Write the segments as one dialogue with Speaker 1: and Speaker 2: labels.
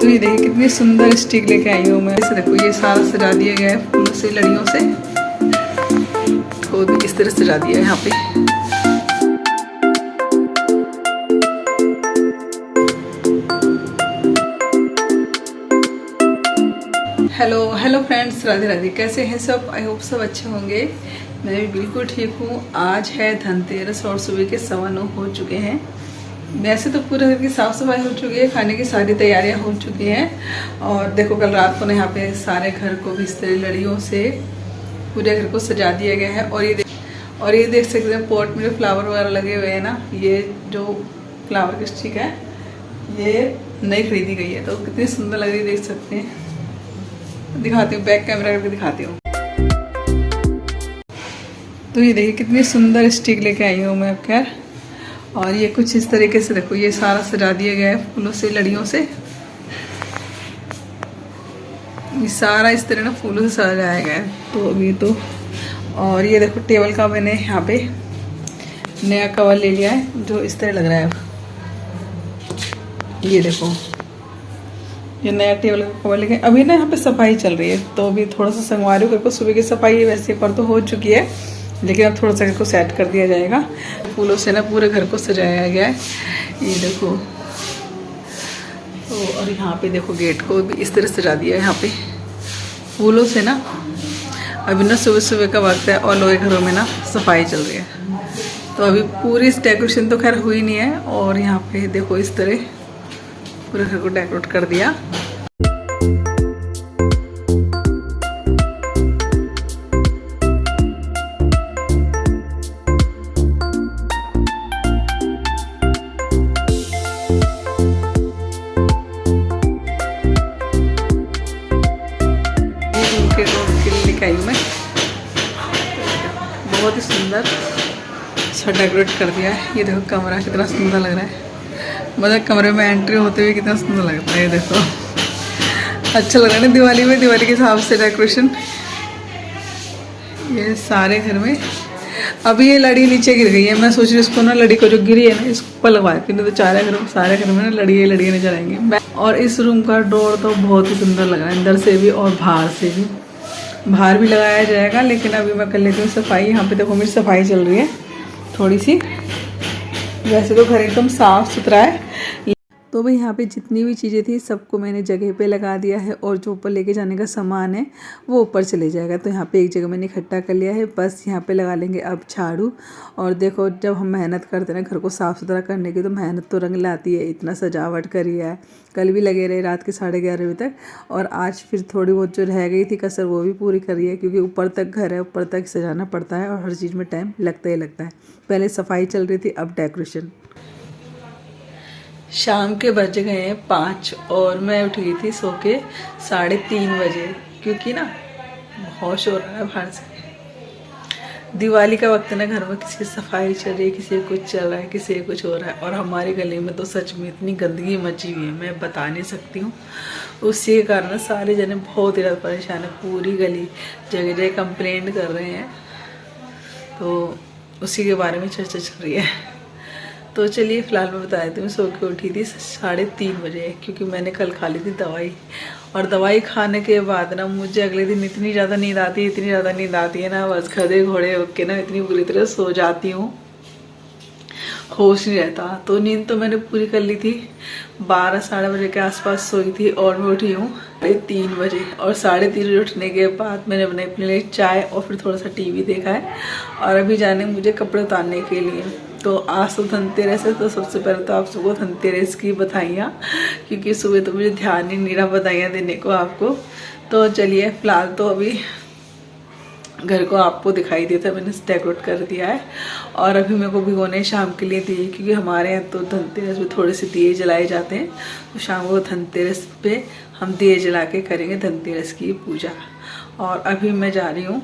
Speaker 1: तो ये देखिए कितनी सुंदर स्टिक लेके आई हूँ मैं। इसे देखो ये सारा सजा दिया गया है फूलों से, लड़ियों से, तो भी इस तरह सजा दिया है यहाँ पे। Hello friends, Radhe Radhe. कैसे हैं सब? आई होप सब अच्छे होंगे। मैं भी बिल्कुल ठीक हूँ। आज है धनतेरस और सुबह के 9:15 हो चुके हैं। वैसे तो पूरे घर की साफ़ सफाई हो चुकी है, खाने की सारी तैयारियां हो चुकी हैं। और देखो कल रात को ना यहाँ पे सारे घर को भी इस तरह लड़ियों से पूरे घर को सजा दिया गया है। और ये देख सकते हैं पॉट में जो फ्लावर वगैरह लगे हुए हैं ना, ये जो फ्लावर की स्टिक है ये नई खरीदी गई है, तो कितनी सुंदर लग रही है, देख सकते हैं। दिखाती हूँ, बैक कैमरा करके दिखाती हूँ। तो ये देखिए कितनी सुंदर स्टिक लेके आई हूँ मैं अब। खैर, और ये कुछ इस तरीके से देखो, ये सारा सजा दिया गया है फूलों से, लड़ियों से। ये सारा इस तरह ना फूलों से सजाया गया है। तो अभी तो, और ये देखो टेबल का मैंने यहाँ पे नया कवर ले लिया है जो इस तरह लग रहा है अब। ये देखो ये नया टेबल का कवर लेके अभी ना यहाँ पे सफाई चल रही है, तो अभी थोड़ा सा संगवारी करके सुबह की सफाई वैसे पर तो हो चुकी है, लेकिन अब थोड़ा सा घर को सेट कर दिया जाएगा। फूलों से ना पूरे घर को सजाया गया है, ये देखो। तो और यहाँ पे देखो गेट को भी इस तरह सजा दिया है यहाँ पे फूलों से ना। अभी ना सुबह सुबह का वक्त है और लोग घरों में ना सफाई चल रही है, तो अभी पूरी डेकोरेशन तो खैर हुई नहीं है। और यहाँ पे देखो इस तरह पूरे घर को डेकोरेट कर दिया। आई मैं बहुत ही सुंदर सा डेकोरेट कर दिया है। ये देखो कमरा कितना सुंदर लग रहा है, मतलब कमरे में एंट्री होते हुए कितना सुंदर लगता है। ये देखो अच्छा लग रहा है ना दिवाली में, दिवाली के हिसाब से डेकोरेशन। ये सारे घर में अभी ये लड़ी नीचे गिर गई है, मैं सोच रही हूँ इसको ना, लड़ी को जो गिरी है ना इसको ऊपर लगवा के, नहीं तो सारे घर में ना लड़ियाँ नजर आएंगी। और इस रूम का डोर तो बहुत ही सुंदर लग रहा है, अंदर से भी और बाहर से भी। बाहर भी लगाया जाएगा, लेकिन अभी मैं कर लेती हूँ सफाई। यहाँ पे देखो मेरी सफाई चल रही है थोड़ी सी। वैसे तो घर एकदम साफ सुथरा है, तो भाई यहाँ पे जितनी भी चीज़ें थी सबको मैंने जगह पे लगा दिया है, और जो ऊपर लेके जाने का सामान है वो ऊपर चले जाएगा। तो यहाँ पे एक जगह मैंने इकट्ठा कर लिया है, बस यहाँ पे लगा लेंगे अब झाड़ू। और देखो जब हम मेहनत करते हैं ना घर को साफ़ सुथरा करने की, तो मेहनत तो रंग लाती है। इतना सजावट करी है, कल भी लगे रहे रात के 11:30 बजे तक, और आज फिर थोड़ी बहुत जो रह गई थी कसर वो भी पूरी करी है, क्योंकि ऊपर तक घर है, ऊपर तक सजाना पड़ता है और हर चीज़ में टाइम लगता ही लगता है। पहले सफाई चल रही थी, अब डेकोरेशन। शाम के बज गए हैं 5 और मैं उठ गई थी सो के 3:30 बजे, क्योंकि ना बहुत शोर रहा है बाहर से। दिवाली का वक्त है ना, घर में किसी की सफाई चल रही है, किसी कुछ चल रहा है, किसी कुछ हो रहा है। और हमारी गली में तो सच में इतनी गंदगी मची हुई है, मैं बता नहीं सकती हूँ। उसी के कारण सारे जने बहुत ही ज़्यादा परेशान है, पूरी गली जगह जगह कंप्लेंट कर रहे हैं, तो उसी के बारे में चर्चा चल रही है। तो चलिए फिलहाल मैं बता देती हूँ, सो के उठी थी 3:30 बजे, क्योंकि मैंने कल खा ली थी दवाई। और दवाई खाने के बाद ना मुझे अगले दिन इतनी ज़्यादा नींद आती है ना, बस गधे घोड़े होके ना इतनी बुरी तरह सो जाती हूँ, होश नहीं रहता। तो नींद तो मैंने पूरी कर ली थी, 12 साढ़े बजे के आसपास सोई थी, और मैं उठी हूँ 3:30 बजे। और 3:30 बजे उठने के बाद मैंने बनाई अपने लिए चाय और फिर थोड़ा सा टीवी देखा है, और अभी जाने मुझे कपड़े उतारने के लिए। तो आज तो धनतेरस है, तो सबसे पहले तो आप सबको धनतेरस की बधाइयाँ, क्योंकि सुबह तो मुझे ध्यान ही नहीं रहा बधाइयाँ देने को आपको। तो चलिए फिलहाल तो अभी घर को आपको दिखाई दिया था, मैंने डेकोरेट कर दिया है। और अभी मेरे को भिगोने शाम के लिए दिए, क्योंकि हमारे यहाँ तो धनतेरस में थोड़े से दिए जलाए जाते हैं, तो शाम को धनतेरस पे हम दिए जला के करेंगे धनतेरस की पूजा। और अभी मैं जा रही हूँ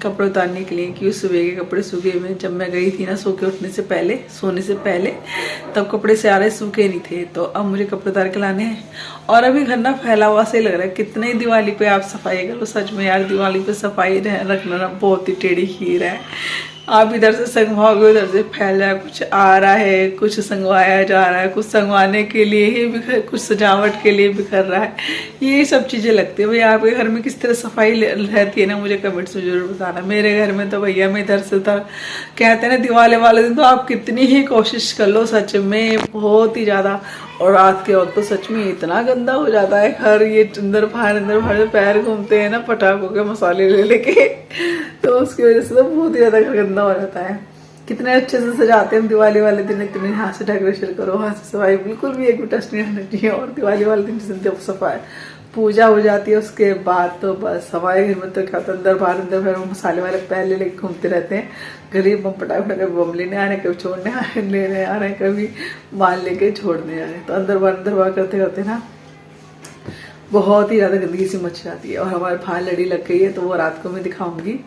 Speaker 1: कपड़े उतारने के लिए, क्योंकि सुबह के कपड़े सूखे हुए। जब मैं गई थी ना सो के उठने से पहले, सोने से पहले, तब कपड़े सारे सूखे नहीं थे, तो अब मुझे कपड़े उतार के लाने हैं। और अभी घर ना फैला हुआ से लग रहा है, कितने ही दिवाली पे आप सफाई करो, सच में यार दिवाली पे सफाई रखना ना बहुत ही टेढ़ी खीर है। आप इधर से संगवाओगे उधर से फैल जाए, कुछ आ रहा है, कुछ संगवाया जा रहा है, कुछ संगवाने के लिए ही बिखर, कुछ सजावट के लिए बिखर रहा है, ये सब चीज़ें लगती है। भैया आपके घर में किस तरह सफाई रहती है ना, मुझे कमेंट्स में जरूर बताना। मेरे घर में तो भैया मैं इधर से उधर, कहते हैं ना दिवाली वाले दिन तो आप कितनी ही कोशिश कर लो, सच में बहुत ही ज़्यादा, और रात के वक्त तो सच में इतना गंदा हो जाता है घर, ये अंदर बाहर पैर घूमते हैं ना पटाखों के मसाले ले लेके, तो उसकी वजह से तो बहुत ही ज़्यादा घर गंदा हो जाता है। कितने अच्छे से सजाते हैं हम दिवाली वाले दिन, इतने हाथ से डेकोरेशन करो, हाथ से सफाई, बिल्कुल भी एक भी टच नहीं रहना चाहिए। और दिवाली वाले दिन जब सफाई पूजा हो जाती है उसके बाद तो बस हमारे घर में तो क्या होता है, अंदर बाहर मसाले वाले पहले लेके घूमते रहते हैं। गरीब बम पटाखे कभी बम लेने आ रहे, कभी छोड़ने आ रहे, लेने आ रहे, कभी माल लेके छोड़ने आ रहे, तो अंदर बाहर करते करते ना बहुत ही ज़्यादा गंदगी सी मच जाती है। और हमारे बाहर लड़ी लग गई है तो वो रात को मैं दिखाऊंगी।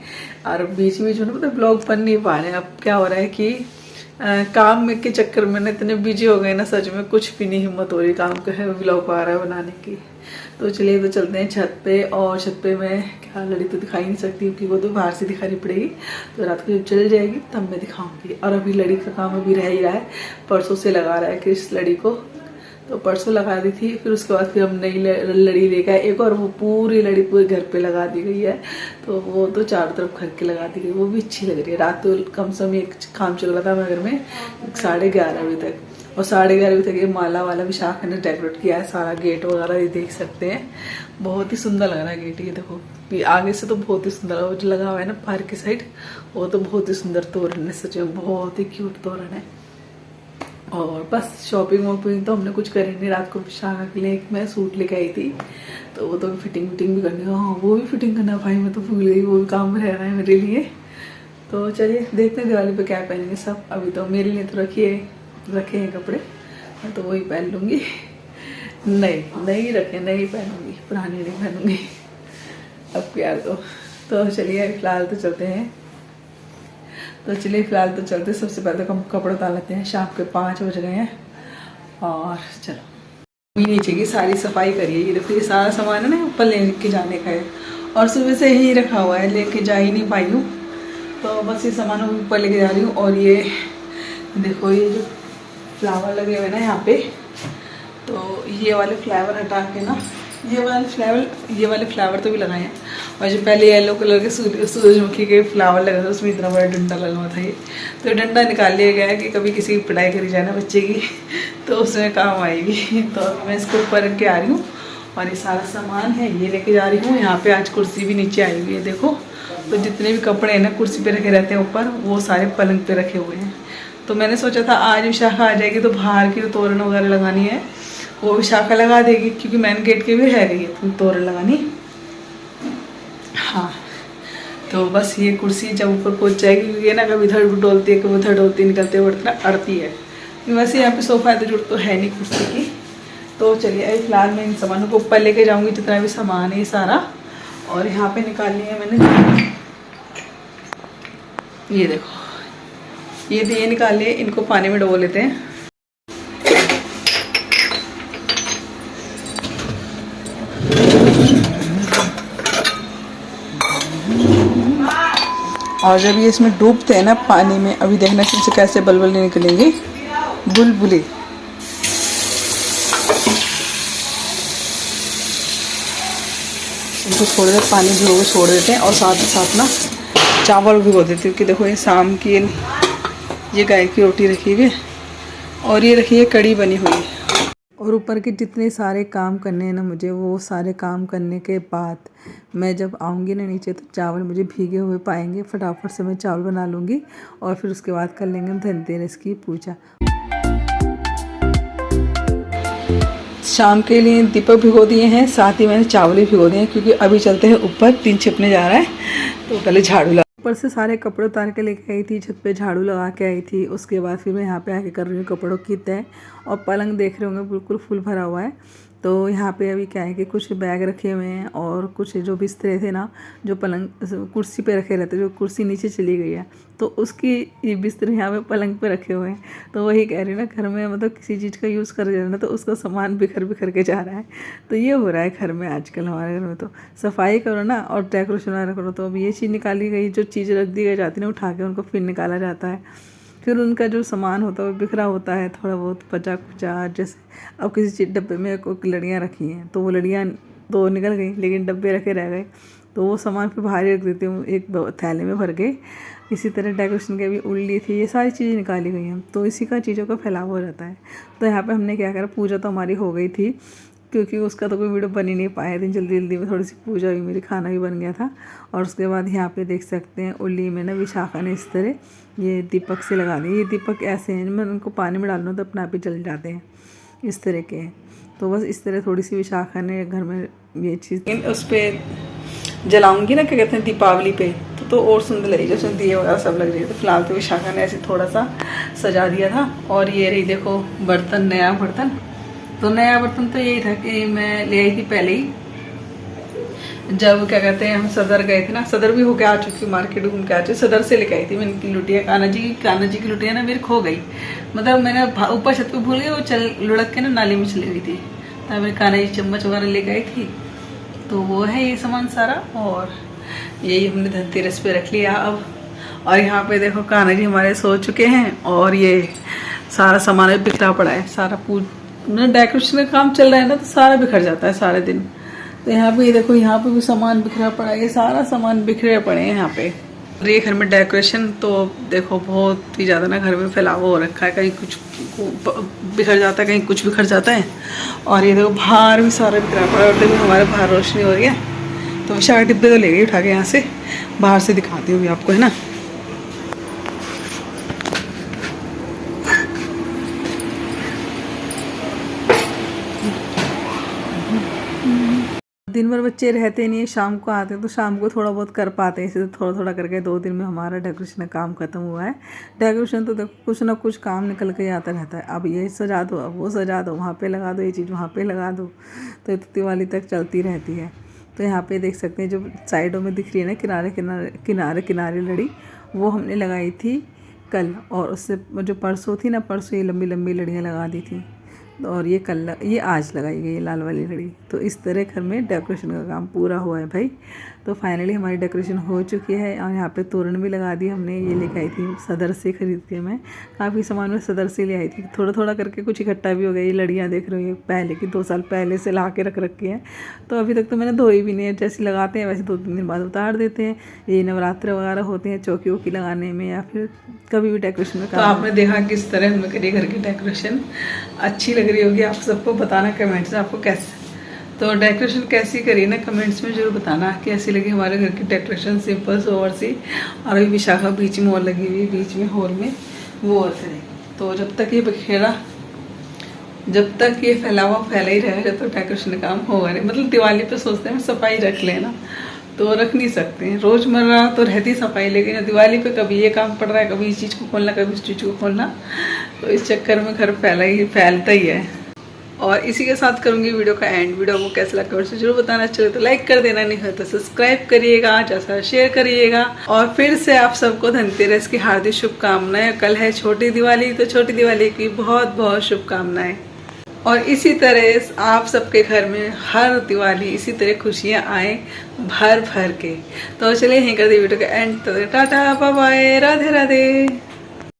Speaker 1: और बीच में मतलब ब्लॉग बन नहीं पा रहे हैं। अब क्या हो रहा है कि काम में के चक्कर में ना इतने बिजी हो गए ना, सच में कुछ भी नहीं हिम्मत हो रही काम का है ब्लॉग आ रहा है बनाने की। तो चलिए तो चलते हैं छत पे। और छत पे मैं क्या लड़ी तो दिखाई नहीं सकती क्योंकि वो तो बाहर से दिखानी पड़ेगी, तो रात को जब चल जाएगी तब मैं दिखाऊंगी। और अभी लड़ी का काम अभी रह ही रहा है, परसों से लगा रहा है कि इस लड़ी को, तो परसों लगा दी थी, फिर उसके बाद फिर हम नई लड़ी लेकर एक, और वो पूरी लड़ी पूरे घर पे लगा दी गई है। तो वो तो चारों तरफ घर के लगा दी गई, वो भी अच्छी लग रही है। रात तो कम से कम एक काम चल रहा था मेरे घर में 11:30 बजे तक, और 11:30 बजे तक ये माला वाला विशाखा ने डेकोरेट किया है सारा गेट वगैरह, ये देख सकते हैं बहुत ही सुंदर लग रहा है गेट। ये देखो आगे से तो बहुत ही सुंदर है, वो जो लगा हुआ है ना बाहर की साइड, वो तो बहुत ही सुंदर तोरण है, सच में बहुत ही क्यूट तोरण है। और बस शॉपिंग वॉपिंग तो हमने कुछ करी नहीं। रात को विशाखा के लिए एक मैं सूट लेके आई थी, तो वो तो फिटिंग भी करनी है। हाँ वो भी फिटिंग करना भाई, मैं तो भूल गई, वो भी काम रह रहा है मेरे लिए। तो चलिए देखते हैं दिवाली पे क्या पहनेंगे सब। अभी तो मेरे लिए तो रखे हैं कपड़े, मैं तो वही पहन लूँगी। नहीं रखे, नहीं पहनूंगी, पुराने नहीं पहनूंगी अब क्या। तो चलिए फिलहाल तो चलते हैं। सबसे पहले तो हम कपड़े उतार लेते हैं। शाम के 5 बज गए हैं और चलो नीचे की सारी सफाई करिए। ये देखो ये सारा सामान है ना ऊपर लेके जाने का है, और सुबह से ही रखा हुआ है, लेके जा ही नहीं पाई हूँ, तो बस ये सामान ऊपर लेके जा रही हूँ। और ये देखो ये जो फ्लावर लगे हुए ना यहाँ पे, तो ये वाले फ्लावर हटा के ना, ये वाले फ्लावर तो भी लगाए हैं। और जो पहले येलो कलर के सूरजमुखी के फ्लावर लगे थे उसमें इतना बड़ा डंडा लगा हुआ था, ये तो डंडा निकाल लिया गया है कि कभी किसी की पिटाई करी जाए ना बच्चे की तो उसमें काम आएगी। तो अभी मैं इसको ऊपर रख के आ रही हूँ, और ये सारा सामान है ये लेके जा रही हूँ। यहाँ पे आज कुर्सी भी नीचे आई हुई है देखो, तो जितने भी कपड़े हैं ना कुर्सी पे रखे रहते हैं ऊपर, वो सारे पलंग पे रखे हुए हैं। तो मैंने सोचा था आज विशाखा आ जाएगी तो बाहर की तोरण वगैरह लगानी है वो विशाखा लगा देगी, क्योंकि मेन गेट के भी है गई है तोरण लगानी। हाँ तो बस ये कुर्सी जब ऊपर पहुंच जाएगी, क्योंकि ये ना कभी इधर डोलती है कभी उधर डोलती, निकलते बढ़ते ना अड़ती है। वैसे यहाँ पे सोफा तो जरूरत तो है नहीं कुर्सी की। तो चलिए अभी फिलहाल मैं इन सामानों को ऊपर लेके जाऊँगी, जितना भी सामान है ये सारा। और यहाँ पे निकाल लिया मैंने, ये देखो ये निकाल लिए, इनको पानी में डुबो लेते हैं। और जब ये इसमें डूबते हैं ना पानी में, अभी देखना कि इनसे कैसे बलबल निकलेंगे, बुलबुले। इनको थोड़ी देर पानी भिगो के छोड़ देते हैं, और साथ ही साथ ना चावल भिगो देती हूँ। कि देखो ये शाम की ये गाय की रोटी रखी हुई है, और ये रखी है कड़ी बनी हुई है। और ऊपर के जितने सारे काम करने हैं ना मुझे, वो सारे काम करने के बाद मैं जब आऊँगी ना नीचे, तो चावल मुझे भीगे हुए पाएंगे। फटाफट से मैं चावल बना लूँगी, और फिर उसके बाद कर लेंगे धनतेरस की पूजा। शाम के लिए दीपक भिगो दिए हैं, साथ ही मैंने चावल भी भिगो दिए हैं, क्योंकि अभी चलते हैं ऊपर, 3 छिपने जा रहा है। तो पहले झाड़ू लगा, ऊपर से सारे कपड़े उतार के लेके आई थी, छत पे झाड़ू लगा के आई थी। उसके बाद फिर मैं यहाँ पे आके कर रही हूँ कपड़ों की तय। और पलंग देख रहे होंगे बिल्कुल फुल भरा हुआ है। तो यहाँ पे अभी क्या है कि कुछ बैग रखे हुए हैं और कुछ जो बिस्तरे थे ना, जो पलंग कुर्सी पे रखे रहते, जो कुर्सी नीचे चली गई है तो उसकी ये बिस्तरे यहाँ पे पलंग पे रखे हुए हैं। तो वही कह रही ना, घर में मतलब किसी चीज़ का यूज़ कर रहे ना तो उसका सामान बिखर बिखर के जा रहा है। तो ये हो रहा है घर में आजकल हमारे घर में। तो सफाई करो ना और डेकोरेशन वगैरह करो तो अब ये चीज़ निकाली गई, जो चीज़ रख दी जाती है ना उठा के उनको फिर निकाला जाता है। फिर उनका जो सामान होता है वो बिखरा होता है, थोड़ा बहुत बचा कुचा। जैसे अब किसी चीज़ डब्बे में कोई लड़ियाँ रखी हैं तो वो लड़ियाँ तो निकल गई लेकिन डब्बे रखे रह गए, तो वो सामान फिर बाहर ही रख देती हूँ एक थैले में भर के। इसी तरह डेकोरेशन की भी उल्ली थी, ये सारी चीज़ें निकाली गई हैं, तो इसी का चीज़ों का फैलाव हो जाता है। तो यहाँ पे हमने क्या करा, पूजा तो हमारी हो गई थी क्योंकि उसका तो कोई वीडियो बन ही नहीं पाया थी, जल्दी जल्दी में थोड़ी सी पूजा हुई मेरी, खाना भी बन गया था। और उसके बाद यहाँ पे देख सकते हैं उल्ली में ना विशाखा ने इस तरह ये दीपक से लगा दिए। ये दीपक ऐसे हैं, मैं उनको पानी में डालूँ तो अपने आप ही जल जाते हैं, इस तरह के हैं। तो बस इस तरह थोड़ी सी विशाखा ने घर में ये चीज़ उस पर जलाऊंगी ना, क्या कहते हैं, दीपावली पे तो और सुंदर लगेगी, उसमें दिए वगैरह सब लग जाएगी। तो फिलहाल तो विशाखा ने ऐसे थोड़ा सा सजा दिया था। और ये रही देखो बर्तन, नया बर्तन। तो नया बर्तन तो यही था कि मैं ले आई थी पहले ही, जब क्या कहते हैं हम सदर गए थे ना, सदर भी होके आ चुकी, मार्केट घूम के आ चुकी, सदर से लेके आई थी मैंने की लुटिया, कान्हा जी की लुटिया ना मेरी खो गई। मतलब मैंने ऊपर छत पे भूल गई, वो चल लुढ़क के ना नाली में चली गई थी। तो मेरे कान्हा जी चम्मच वगैरह लेके आई थी, तो वो है ये सामान सारा। और यही हमने धनतेरस पे रख लिया अब। और यहाँ पे देखो कान्हा जी हमारे सो चुके हैं और ये सारा सामान बिखरा पड़ा है, सारा डेकोरेशन का काम चल रहा है ना तो सारा बिखर जाता है सारे दिन। तो यहाँ पे ये देखो, यहाँ पे भी सामान बिखरा पड़ा है, ये सारा सामान बिखरे पड़े हैं यहाँ पे। और ये घर में डेकोरेशन तो देखो बहुत ही ज़्यादा ना घर में फैलाव हो रखा है, कहीं कुछ बिखर जाता है, कहीं कुछ बिखर जाता है। और ये देखो बाहर भी सारा बिखरा पड़ा है, और देखो हमारे बाहर रोशनी हो रही है। तो विशाखा डिब्बे तो ले गई उठा के, यहाँ से बाहर से दिखाती हूँ आपको, है ना। दिन भर बच्चे रहते नहीं है, शाम को आते हैं तो शाम को थोड़ा बहुत कर पाते हैं, इसे थोड़ा थोड़ा करके 2 दिन में हमारा डेकोरेशन का काम खत्म हुआ है। डेकोरेशन तो देखो कुछ ना कुछ काम निकल के आता रहता है, अब ये सजा दो, अब वो सजा दो, वहाँ पे लगा दो, ये चीज़ वहाँ पे लगा दो, तो दिवाली तक चलती रहती है। तो यहाँ पे देख सकते हैं जो साइडों में दिख रही है ना किनारे किनारे किनारे किनारे लड़ी, वो हमने लगाई थी कल, और उससे जो परसों थी ना, परसों ये लंबी लंबी लड़ियाँ लगा दी थी, और ये आज लगाई गई लाल वाली लड़ी। तो इस तरह घर में डेकोरेशन का काम पूरा हुआ है भाई। तो फाइनली हमारी डेकोरेशन हो चुकी है। और यहाँ पे तोरण भी लगा दी हमने, ये लेके आई थी सदर से, खरीद के मैं काफ़ी सामान में सदर से ले आई थी, थोड़ा थोड़ा करके कुछ इकट्ठा भी हो गया। ये लड़ियाँ देख रहे हो, ये पहले की 2 साल पहले से ला के रख रखी हैं, तो अभी तक तो मैंने धोई भी नहीं है। जैसे लगाते हैं वैसे 2-3 दिन बाद उतार देते हैं। ये नवरात्र वगैरह होते हैं चौकी वोकी लगाने में, या फिर कभी भी डेकोरेशन में। तो आपने देखा किस तरह हमने करी घर की डेकोरेशन, अच्छी लग रही होगी। आप सबको बताना कमेंट्स में आपको कैसे, तो डेकोरेशन कैसी करी ना कमेंट्स में जरूर बताना कैसी लगी हमारे घर की डेकोरेशन, सिंपल सोवर सी। और अभी विशाखा बीच में और लगी हुई, बीच में हॉल में वो और करें। तो जब तक ये बिखेरा, जब तक ये फैला ही रहेगा, जब तक डेकोरेशन का काम होगा नहीं। मतलब दिवाली पे सोचते हैं सफाई रख लेना, तो रख नहीं सकते हैं, रोज़मर्रा तो रहती सफाई, लेकिन दिवाली पे कभी ये काम पड़ रहा है, कभी इस चीज़ को खोलना, कभी इस चीज़ को खोलना, तो इस चक्कर में घर फैलता ही है। और इसी के साथ करूँगी वीडियो का एंड। वीडियो को कैसा लगा कमेंट से जरूर बताना, चले तो लाइक कर देना, नहीं है तो सब्सक्राइब करिएगा, जैसा शेयर करिएगा। और फिर से आप सबको धनतेरस की हार्दिक शुभकामनाएं। कल है छोटी दिवाली, तो छोटी दिवाली की बहुत बहुत शुभकामनाएं। और इसी तरह आप सबके घर में हर दिवाली इसी तरह खुशियाँ आए भर भर के। तो चलिए यहीं कर दी वीडियो का एंड। तो tata bye bye, Radhe Radhe.